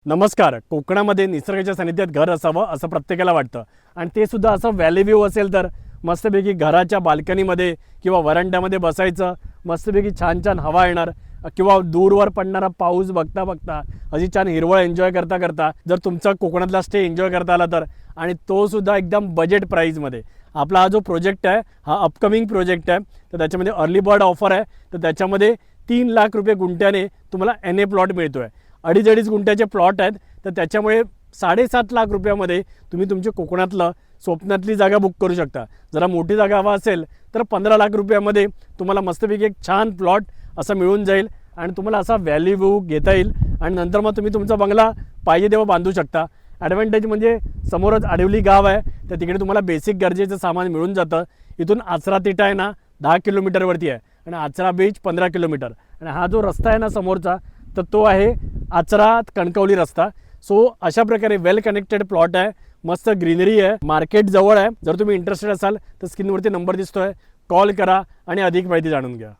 नमस्कार. कोकणामध्ये निसर्गाच्या सानिध्यात घर असावं असं प्रत्येकाला वाटतं आणि ते सुद्धा असं व्हॅली व्ह्यू असेल तर मस्तपैकी घराच्या बाल्कनीमध्ये किंवा वरांड्यामध्ये बसायचं, मस्तपैकी छान छान हवा येणार किंवा दूरवर पडणारा पाऊस बघता बघता अशी छान हिरवळ एन्जॉय करता करता जर तुमचा कोकणातला स्टे एन्जॉय करता आला तर, आणि तो सुद्धा एकदम बजेट प्राईजमध्ये. आपला हा जो प्रोजेक्ट आहे हा अपकमिंग प्रोजेक्ट आहे, तर त्याच्यामध्ये अर्ली बर्ड ऑफर आहे. तर त्याच्यामध्ये 3,00,000 रुपये गुंठ्याने तुम्हाला NA प्लॉट मिळतो आहे. 2.5 गुंठ्याचे प्लॉट आहेत, तर त्याच्यामुळे 7.5 लाख रुपयामध्ये तुम्ही तुमच्या कोकणातलं स्वप्नातली जागा बुक करू शकता. जरा मोठी जागा हवा असेल तर 15 लाख रुपयामध्ये तुम्हाला मस्तपैकी एक छान प्लॉट असा मिळून जाईल आणि तुम्हाला असा व्हॅली व्ह्यू घेता येईल आणि नंतर मग तुम्ही तुमचा बंगला पाहिजे तेव्हा बांधू शकता. ॲडव्हान्टेज म्हणजे समोरच आडिवली गाव आहे, तर तिकडे तुम्हाला बेसिक गरजेचं सामान मिळून जातं. इथून आचरा तिटा आहे ना 10 किलोमीटरवरती आहे आणि आचरा बीच 15 किलोमीटर, आणि हा जो रस्ता आहे ना समोरचा, तर तो आहे आचरा कणकवली रस्ता. सो अशा प्रकारे वेल कनेक्टेड प्लॉट आहे, मस्त ग्रीनरी आहे, मार्केट जवळ आहे. जर तुम्ही इंटरेस्टेड असाल तर स्क्रीनवरती नंबर दिसतोय, कॉल करा आणि अधिक माहिती जाणून घ्या.